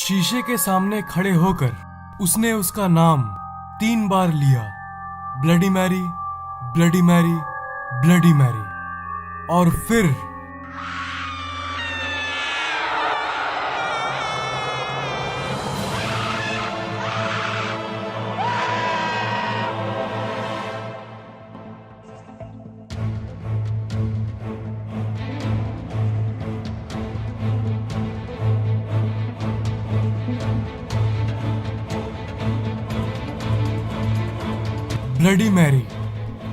शीशे के सामने खड़े होकर उसने उसका नाम 3 बार लिया, bloody Mary, bloody Mary, bloody Mary. और फिर ब्लडी मैरी,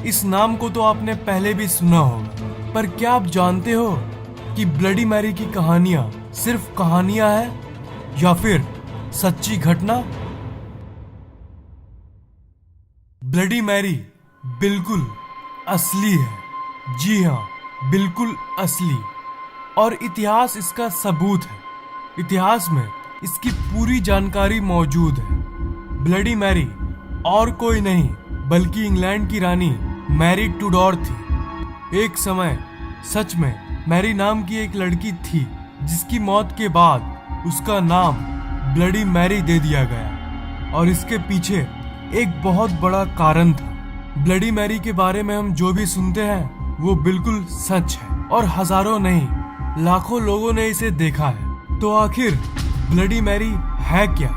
इस नाम को तो आपने पहले भी सुना होगा, पर क्या आप जानते हो कि ब्लडी मैरी की कहानियां सिर्फ कहानियां हैं या फिर सच्ची घटना? ब्लडी मैरी बिल्कुल असली है। जी हाँ, बिल्कुल असली। और इतिहास इसका सबूत है। इतिहास में इसकी पूरी जानकारी मौजूद है। ब्लडी मैरी और कोई नहीं बल्कि इंग्लैंड की रानी मैरी टूडोर थी। एक समय सच में मैरी नाम की एक लड़की थी जिसकी मौत के बाद उसका नाम ब्लडी मैरी दे दिया गया, और इसके पीछे एक बहुत बड़ा कारण था। ब्लडी मैरी के बारे में हम जो भी सुनते हैं वो बिल्कुल सच है, और हजारों नहीं लाखों लोगों ने इसे देखा है। तो आखिर ब्लडी मैरी है क्या?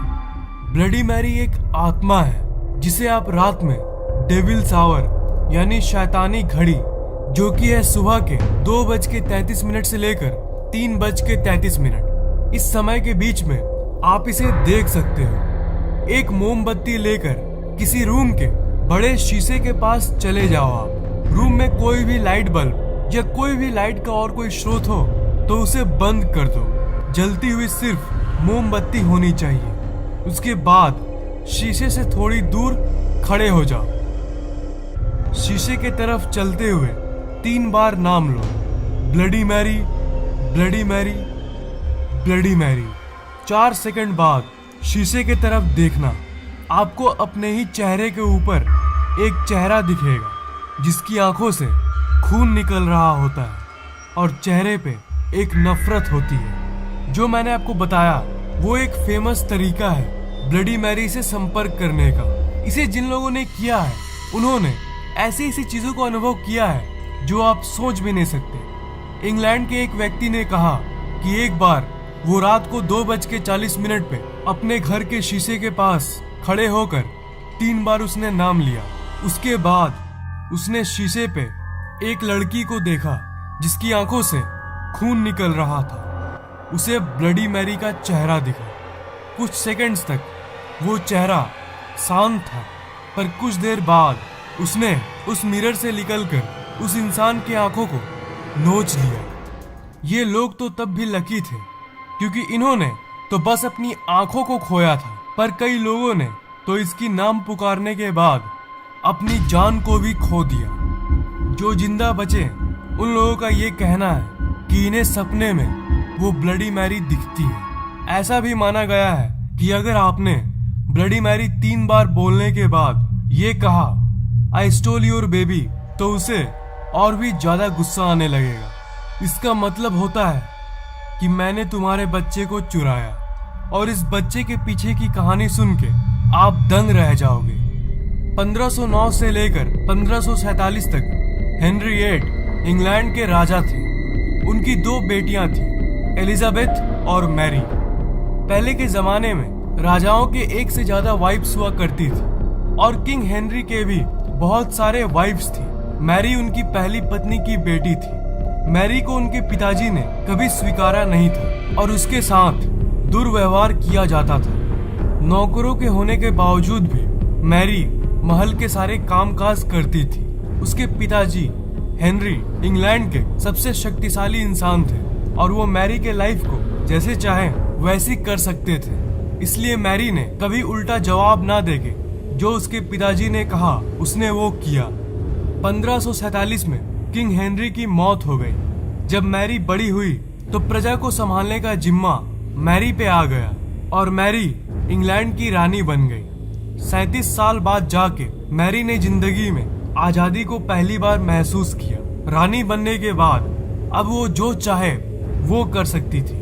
ब्लडी मैरी एक आत्मा है जिसे आप रात में डेविल्स आवर यानी शैतानी घड़ी, जो कि है सुबह के 2:33 से लेकर 3:33, इस समय के बीच में आप इसे देख सकते हो। एक मोमबत्ती लेकर किसी रूम के बड़े शीशे के पास चले जाओ। आप रूम में कोई भी लाइट बल्ब या कोई भी लाइट का और कोई स्रोत हो तो उसे बंद कर दो। जलती हुई सिर्फ मोमबत्ती होनी चाहिए। उसके बाद शीशे से थोड़ी दूर खड़े हो जाओ। शीशे के तरफ चलते हुए 3 बार नाम लो, bloody Mary, bloody Mary, bloody Mary. 4 second बाद शीशे के तरफ देखना। आपको अपने ही चेहरे के ऊपर एक चेहरा दिखेगा जिसकी आंखों से खून निकल रहा होता है और चेहरे पे एक नफरत होती है। जो मैंने आपको बताया वो एक फेमस तरीका है ब्लडी मैरी से संपर्क करने का। इसे जिन लोगों ने किया है उन्होंने ऐसी ऐसी चीजों को अनुभव किया है जो आप सोच भी नहीं सकते। इंग्लैंड के एक व्यक्ति ने कहा कि एक बार वो रात को 2:40 पे अपने घर के शीशे के पास खड़े होकर 3 बार उसने नाम लिया। उसके बाद उसने शीशे पे एक लड़की को देखा जिसकी आंखों से खून निकल रहा था। उसे ब्लडी मैरी का चेहरा दिखा। कुछ सेकंड्स तक वो चेहरा शांत था, पर कुछ देर बाद उसने उस मिरर से निकलकर उस इंसान की आंखों को नोच लिया। ये लोग तो तब भी लकी थे क्योंकि इन्होंने तो बस अपनी आंखों को खोया था, पर कई लोगों ने तो इसकी नाम पुकारने के बाद अपनी जान को भी खो दिया। जो जिंदा बचे उन लोगों का ये कहना है कि इन्हें सपने में वो ब्लडी मैरी दिखती है। ऐसा भी माना गया है कि अगर आपने ब्लडी मैरी 3 बार बोलने के बाद ये कहा आई स्टोल योर बेबी, तो उसे और भी ज्यादा गुस्सा आने लगेगा। इसका मतलब होता है कि मैंने तुम्हारे बच्चे को चुराया, और इस बच्चे के पीछे की कहानी सुन के आप दंग रह जाओगे। 1509 से लेकर 1547 तक हेनरी VIII इंग्लैंड के राजा थे। उनकी 2 बेटियां थी, एलिजाबेथ और मैरी। पहले के जमाने में राजाओं के एक से ज्यादा वाइफ्स हुआ करती थी, और किंग हेनरी के भी बहुत सारे वाइफ्स थी। मैरी उनकी पहली पत्नी की बेटी थी। मैरी को उनके पिताजी ने कभी स्वीकारा नहीं था और उसके साथ दुर्व्यवहार किया जाता था। नौकरों के होने के बावजूद भी मैरी महल के सारे कामकाज करती थी। उसके पिताजी हेनरी इंग्लैंड के सबसे शक्तिशाली इंसान थे और वो मैरी के लाइफ को जैसे चाहे वैसी कर सकते थे। इसलिए मैरी ने कभी उल्टा जवाब ना देके जो उसके पिताजी ने कहा उसने वो किया। 1547 में किंग हेनरी की मौत हो गई। जब मैरी बड़ी हुई तो प्रजा को संभालने का जिम्मा मैरी पे आ गया और मैरी इंग्लैंड की रानी बन गई। 37 साल बाद जाके मैरी ने जिंदगी में आजादी को पहली बार महसूस किया। रानी बनने के बाद अब वो जो चाहे वो कर सकती थी,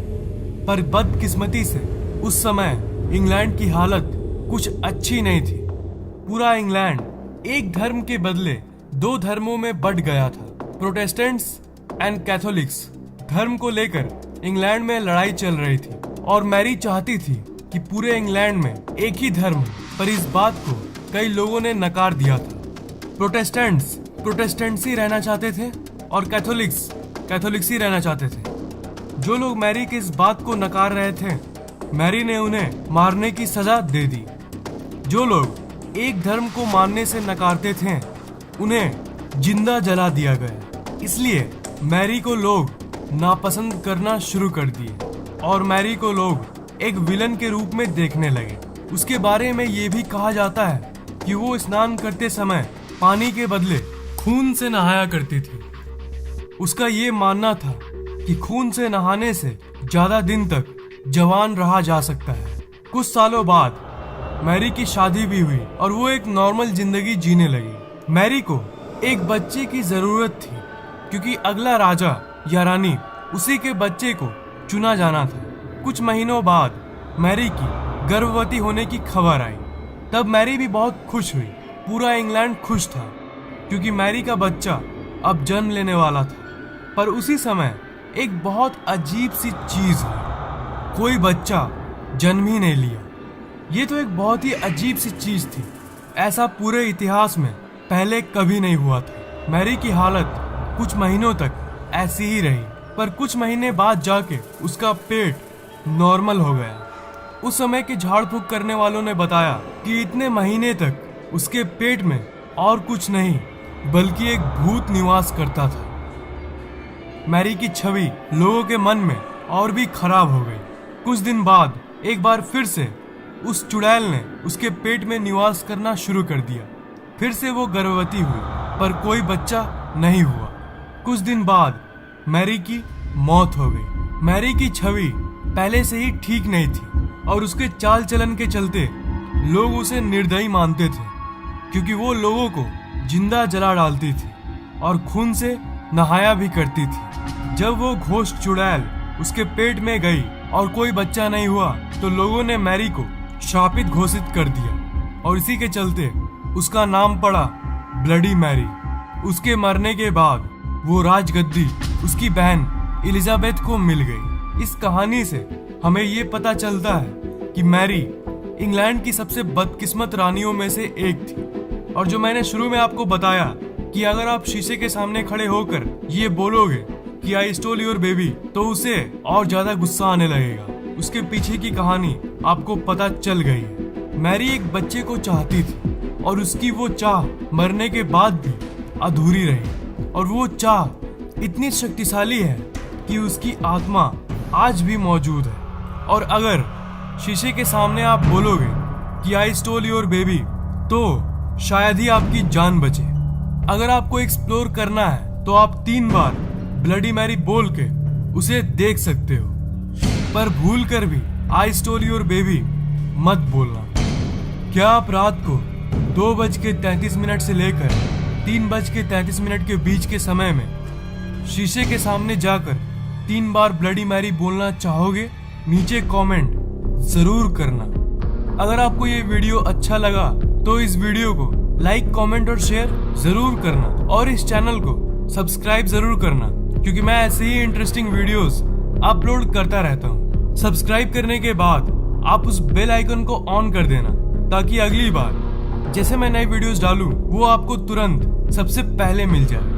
पर बदकिस्मती से उस समय इंग्लैंड की हालत कुछ अच्छी नहीं थी। पूरा इंग्लैंड एक धर्म के बदले दो धर्मों में बंट गया था। प्रोटेस्टेंट्स एंड कैथोलिक्स धर्म को लेकर इंग्लैंड में लड़ाई चल रही थी और मैरी चाहती थी कि पूरे इंग्लैंड में एक ही धर्म, पर इस बात को कई लोगों ने नकार दिया था। प्रोटेस्टेंट्स प्रोटेस्टेंट्स ही रहना चाहते थे और कैथोलिक्स कैथोलिक्स ही रहना चाहते थे। जो लोग मैरी की इस बात को नकार रहे थे, मैरी ने उन्हें मारने की सजा दे दी। जो लोग एक धर्म को मानने से नकारते थे, उन्हें जिंदा जला दिया गया। इसलिए मैरी को लोग नापसंद करना शुरू कर दिए और मैरी को लोग एक विलन के रूप में देखने लगे। उसके बारे में ये भी कहा जाता है कि वो स्नान करते समय पानी के बदले खून से नहाया करती थी। उसका ये मानना था कि खून से नहाने से ज्यादा दिन तक जवान रहा जा सकता है। कुछ सालों बाद मैरी की शादी भी हुई और वो एक नॉर्मल जिंदगी जीने लगी। मैरी को एक बच्चे की जरूरत थी क्योंकि अगला राजा या रानी उसी के बच्चे को चुना जाना था। कुछ महीनों बाद मैरी की गर्भवती होने की खबर आई। तब मैरी भी बहुत खुश हुई। पूरा इंग्लैंड खुश था क्योंकि मैरी का बच्चा अब जन्म लेने वाला था। पर उसी समय एक बहुत अजीब सी चीज है, कोई बच्चा जन्म ही नहीं लिया। ये तो एक बहुत ही अजीब सी चीज थी। ऐसा पूरे इतिहास में पहले कभी नहीं हुआ था। मैरी की हालत कुछ महीनों तक ऐसी ही रही, पर कुछ महीने बाद जाके उसका पेट नॉर्मल हो गया। उस समय के झाड़ फूक करने वालों ने बताया कि इतने महीने तक उसके पेट में और कुछ नहीं बल्कि एक भूत निवास करता था। मैरी की छवि लोगों के मन में और भी खराब हो गई। कुछ दिन बाद एक बार फिर से उस चुड़ैल ने उसके पेट में निवास करना शुरू कर दिया। फिर से वो गर्भवती हुई, पर कोई बच्चा नहीं हुआ। कुछ दिन बाद मैरी की मौत हो गई। मैरी की छवि पहले से ही ठीक नहीं थी और उसके चाल चलन के चलते लोग उसे निर्दयी मानते थे क्योंकि वो लोगों को जिंदा जला डालती थी और खून से नहाया भी करती थी। जब वो घोस्ट चुड़ैल उसके पेट में गई और कोई बच्चा नहीं हुआ तो लोगों ने मैरी को शापित घोषित कर दिया और इसी के चलते उसका नाम पड़ा ब्लडी मैरी। उसके मरने के बाद वो राजगद्दी उसकी बहन एलिजाबेथ को मिल गई। इस कहानी से हमें ये पता चलता है कि मैरी इंग्लैंड की सबसे बदकिस्मत रानियों में से एक थी। और जो मैंने शुरू में आपको बताया कि अगर आप शीशे के सामने खड़े होकर ये बोलोगे कि आई स्टोल योर बेबी, तो उसे और ज्यादा गुस्सा आने लगेगा। उसके पीछे की कहानी आपको पता चल गई है। मैरी एक बच्चे को चाहती थी और उसकी वो चाह मरने के बाद भी अधूरी रही। और वो चाह इतनी शक्तिशाली है कि उसकी आत्मा आज भी मौजूद है। और अगर शीशे के सामने आप बोलोगे कि आई स्टोल योर बेबी, तो शायद ही आपकी जान बचे। अगर आपको एक्सप्लोर करना है तो आप 3 बार ब्लडी मैरी बोल के उसे देख सकते हो, पर भूल कर भी आई स्टोल योर बेबी मत बोलना। क्या आप रात को 2:33 से लेकर 3:33 के बीच के समय में शीशे के सामने जाकर 3 बार ब्लडी मैरी बोलना चाहोगे? नीचे कमेंट जरूर करना। अगर आपको ये वीडियो अच्छा लगा तो इस वीडियो को लाइक, कमेंट और शेयर जरूर करना और इस चैनल को सब्सक्राइब जरूर करना क्योंकि मैं ऐसे ही इंटरेस्टिंग वीडियोस अपलोड करता रहता हूँ। सब्सक्राइब करने के बाद आप उस बेल आइकन को ऑन कर देना ताकि अगली बार जैसे मैं नई वीडियोस डालूं वो आपको तुरंत सबसे पहले मिल जाए।